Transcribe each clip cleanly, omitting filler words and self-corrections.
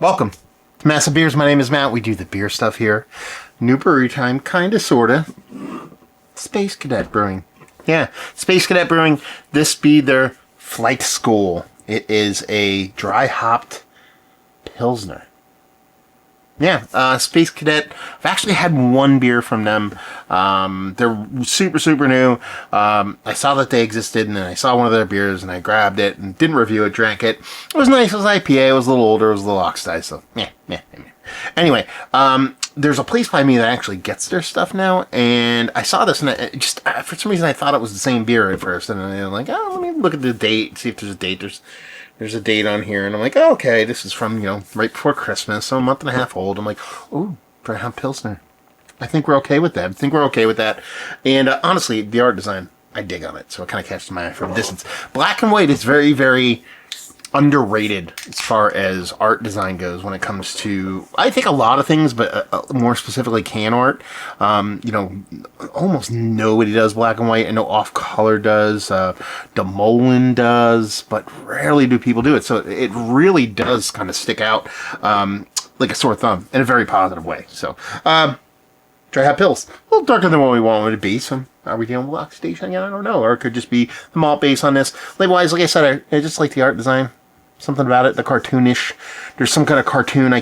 Welcome to Massive Beers. My name is Matt. We do the beer stuff here. New brewery time, kinda, sorta. Space Cadet Brewing. Yeah, Space Cadet Brewing. This be their flight school. It is a dry hopped Pilsner. Yeah, Space Cadet. I've actually had one beer from them. They're super new. I saw that they existed, and then I saw one of their beers, and I grabbed it and didn't review it, drank it. It was nice. It was IPA. It was a little older. It was a little oxidized. So, yeah. Anyway, there's a place by me that actually gets their stuff now, and I saw this, and it just for some reason I thought it was the same beer at first, and then I'm like, oh, let me look at the date, see if there's a date. There's a date on here, and I'm like, oh, okay, this is from, right before Christmas, so a month and a half old. I'm like, oh, dry hop Pilsner. I think we're okay with that. And honestly, the art design, I dig on it, so it kind of catches my eye from a distance. Black and white is very, very underrated as far as art design goes when it comes to, I think, a lot of things, but more specifically can art. Almost nobody does black and white. I know Off Color does, DeMolin does, but rarely do people do it. So it really does kind of stick out like a sore thumb in a very positive way. So dry hop pills, a little darker than what we want it to be. So are we dealing with oxidation again? I don't know. Or it could just be the malt base on this. Likewise, like I said, I just like the art design. Something about it, the cartoonish. There's some kind of cartoon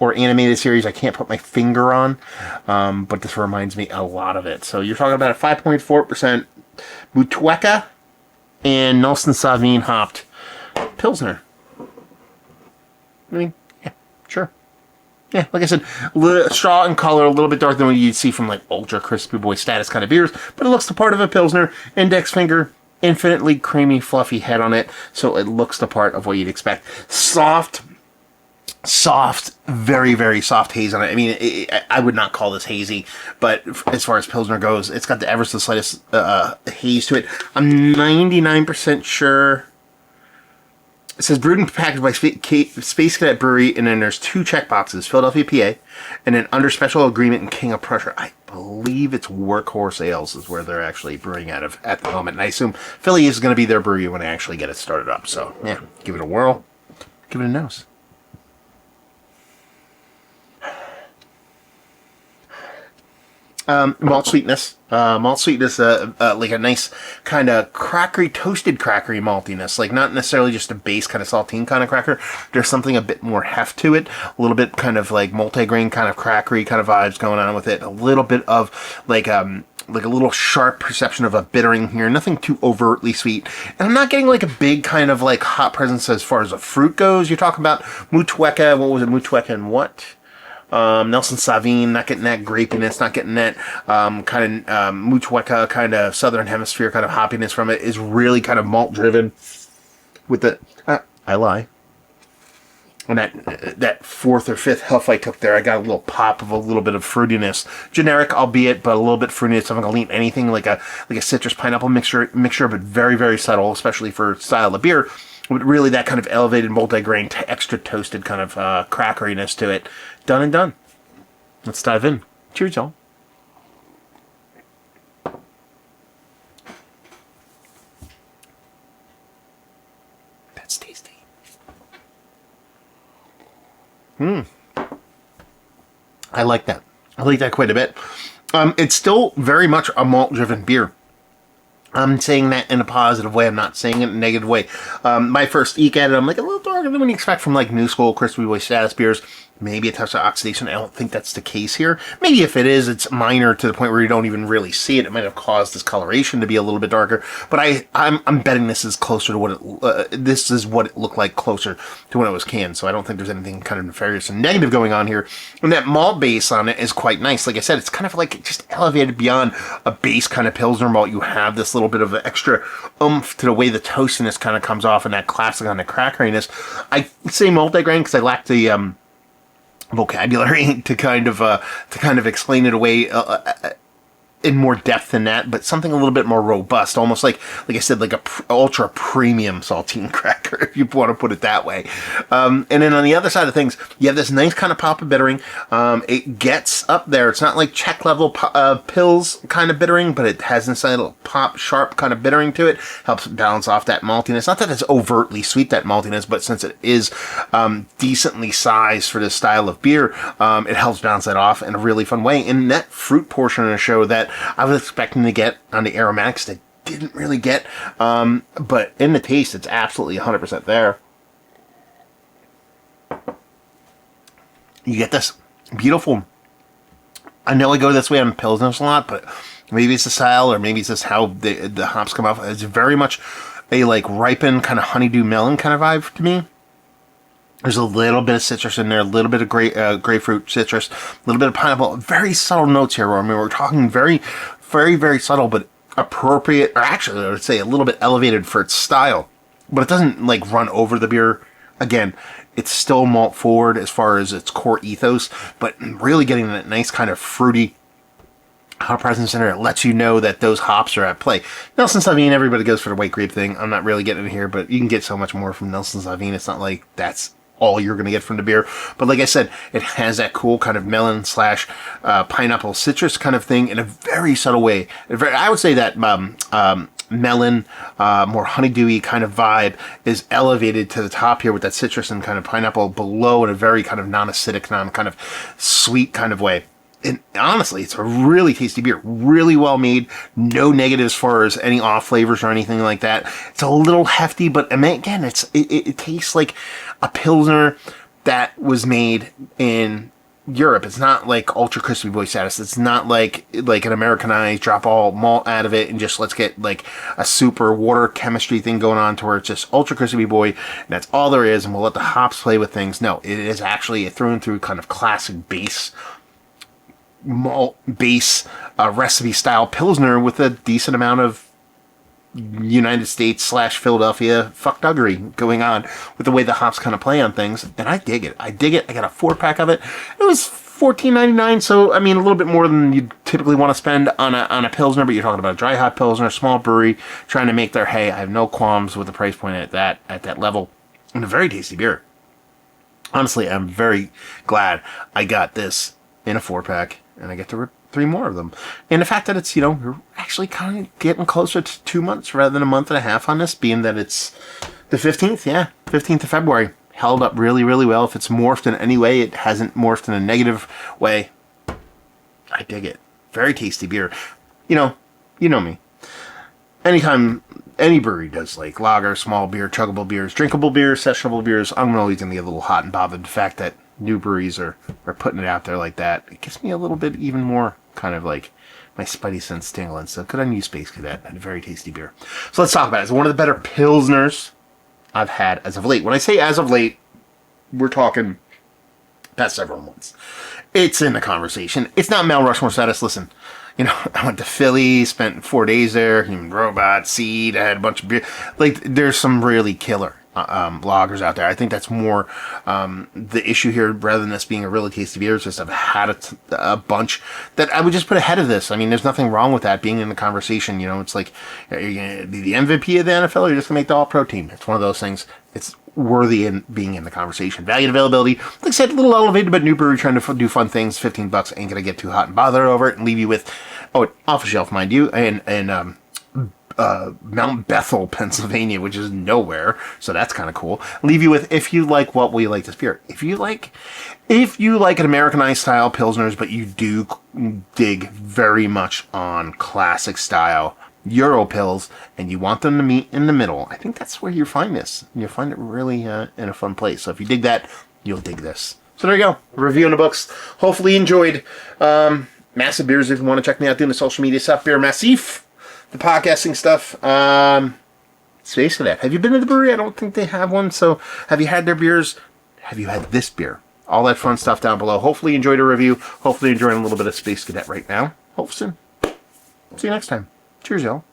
or animated series I can't put my finger on, but this reminds me a lot of it. So you're talking about a 5.4% Motueka and Nelson Sauvin hopped Pilsner. I mean, yeah, sure. Yeah, like I said, straw in color, a little bit darker than what you'd see from like Ultra Crispy Boy status kind of beers, but it looks the part of a Pilsner. Index finger, infinitely creamy, fluffy head on it, so it looks the part of what you'd expect. Soft, very, very soft haze on it. I mean, I would not call this hazy, but as far as Pilsner goes, it's got the ever so slightest haze to it. I'm 99% sure. It says brewed and packaged by Space Cadet Brewery, and then there's two checkboxes, Philadelphia, PA, and then under special agreement in King of Prussia. I believe it's Workhorse Ales is where they're actually brewing out of at the moment. And I assume Philly is going to be their brewery when they actually get it started up. So, yeah, give it a whirl. Give it a nose. Malt sweetness, like a nice kind of toasted crackery maltiness, like not necessarily just a base kind of saltine kind of cracker. There's something a bit more heft to it, a little bit kind of like multi-grain kind of crackery kind of vibes going on with it. A little bit of like a little sharp perception of a bittering here, nothing too overtly sweet. And I'm not getting like a big kind of like hot presence as far as a fruit goes. You're talking about Motueka, what was it, Motueka and what? Nelson Sauvin, not getting that grapiness, not getting that kind of Motueka kind of southern hemisphere kind of hoppiness from it. Is really kind of malt driven with the I lie. And that fourth or fifth huff I took there, I got a little pop of a little bit of fruitiness, generic albeit, but a little bit fruitiness. I'm not gonna lean anything like a citrus pineapple mixture, but very, very subtle, especially for style of beer. With really that kind of elevated multi-grain, extra toasted kind of crackeriness to it. Done and done. Let's dive in. Cheers, y'all. That's tasty. I like that. I like that quite a bit. It's still very much a malt-driven beer. I'm saying that in a positive way. I'm not saying it in a negative way. My first eke at it, I'm like a little darker than what you expect from like new school Crispy Boy status beers. Maybe a touch of oxidation. I don't think that's the case here. Maybe if it is, it's minor to the point where you don't even really see it. It might have caused discoloration to be a little bit darker. But I'm betting this is closer to what this is what it looked like closer to when it was canned. So I don't think there's anything kind of nefarious and negative going on here. And that malt base on it is quite nice. Like I said, it's kind of like just elevated beyond a base kind of Pilsner malt. You have this little bit of an extra oomph to the way the toastiness kind of comes off and that classic on the crackeriness. I say multi-grain because I lack the vocabulary to kind of explain it away in more depth than that, but something a little bit more robust, almost like I said, like a ultra premium saltine cracker, if you want to put it that way. And then on the other side of things, you have this nice kind of pop of bittering. It gets up there. It's not like Czech level pills kind of bittering, but it has this little pop, sharp kind of bittering to it. Helps balance off that maltiness. Not that it's overtly sweet, that maltiness, but since it is decently sized for this style of beer, it helps balance that off in a really fun way. And that fruit portion of the show that I was expecting to get on the aromatics that didn't really get, but in the taste, it's absolutely 100% there. You get this beautiful, I know I go this way on Pilsners a lot, but maybe it's the style, or maybe it's just how the hops come off. It's very much a like ripened kind of honeydew melon kind of vibe to me. There's a little bit of citrus in there, a little bit of grapefruit citrus, a little bit of pineapple. Very subtle notes here. I mean, we're talking very, very, very subtle, but appropriate, or actually, I would say a little bit elevated for its style. But it doesn't like run over the beer. Again, it's still malt forward as far as its core ethos, but really getting that nice kind of fruity hop presence in there. It lets you know that those hops are at play. Nelson Sauvin, everybody goes for the white grape thing. I'm not really getting it here, but you can get so much more from Nelson Sauvin. It's not like that's all you're going to get from the beer. But like I said, it has that cool kind of melon slash pineapple citrus kind of thing in a very subtle way. I would say that melon, more honeydewy kind of vibe is elevated to the top here with that citrus and kind of pineapple below in a very kind of non-acidic, kind of sweet kind of way. And honestly, it's a really tasty beer. Really well made. No negatives as far as any off flavors or anything like that. It's a little hefty, but I mean, again, it tastes like a Pilsner that was made in Europe. It's not like Ultra Crispy Boy status. It's not like an Americanized, drop all malt out of it and just let's get like a super water chemistry thing going on to where it's just Ultra Crispy Boy and that's all there is and we'll let the hops play with things. No, it is actually a through and through kind of classic base malt base recipe style Pilsner with a decent amount of United States / Philadelphia fuckduggery going on with the way the hops kind of play on things, and I dig it. I got a 4-pack of it. It was $14.99, so I mean a little bit more than you typically want to spend on a Pilsner, but you're talking about a dry hop Pilsner, small brewery trying to make their hay. I have no qualms with the price point at that level, and a very tasty beer. Honestly, I'm very glad I got this in a 4-pack. And I get to rip 3 more of them. And the fact that it's, we're actually kind of getting closer to 2 months rather than a month and a half on this, being that it's the 15th, 15th of February. Held up really, really well. If it's morphed in any way, it hasn't morphed in a negative way. I dig it. Very tasty beer. You know me. Anytime any brewery does like lager, small beer, chuggable beers, drinkable beers, sessionable beers, I'm always going to get a little hot and bothered. The fact that new breweries are putting it out there like that, it gives me a little bit even more kind of like my spidey sense tingling. So good on you, Space Cadet. A very tasty beer. So let's talk about it. It's one of the better Pilsners I've had as of late. When I say as of late, we're talking past several months. It's in the conversation. It's not Mount Rushmore status. Listen, I went to Philly, spent 4 days there, Human Robot, Seed, I had a bunch of beer. Like, there's some really killer lagers out there. I think that's more the issue here, rather than this being a really tasty beer. It's just I've had a bunch that I would just put ahead of this. I mean, there's nothing wrong with that being in the conversation. It's like, are you going to be the MVP of the NFL, or you're just going to make the All-Pro team? It's one of those things. It's worthy in being in the conversation. Value and availability, like I said, a little elevated, but new brewery trying to do fun things. $15 ain't going to get too hot and bothered over it and leave you with, off the shelf, mind you, and Mount Bethel, Pennsylvania, which is nowhere, so that's kind of cool. Leave you with, if you like what we like this beer. If you like an Americanized style Pilsners, but you do dig very much on classic style Euro Pils, and you want them to meet in the middle, I think that's where you find this. You'll find it really in a fun place. So if you dig that, you'll dig this. So there you go. Review in the books. Hopefully you enjoyed. Massive Beers, if you want to check me out doing the social media stuff. Beer Massif, the podcasting stuff. Space Cadet. Have you been to the brewery? I don't think they have one. So have you had their beers? Have you had this beer? All that fun stuff down below. Hopefully you enjoyed a review. Hopefully you're enjoying a little bit of Space Cadet right now. Hope soon. See you next time. Cheers, y'all.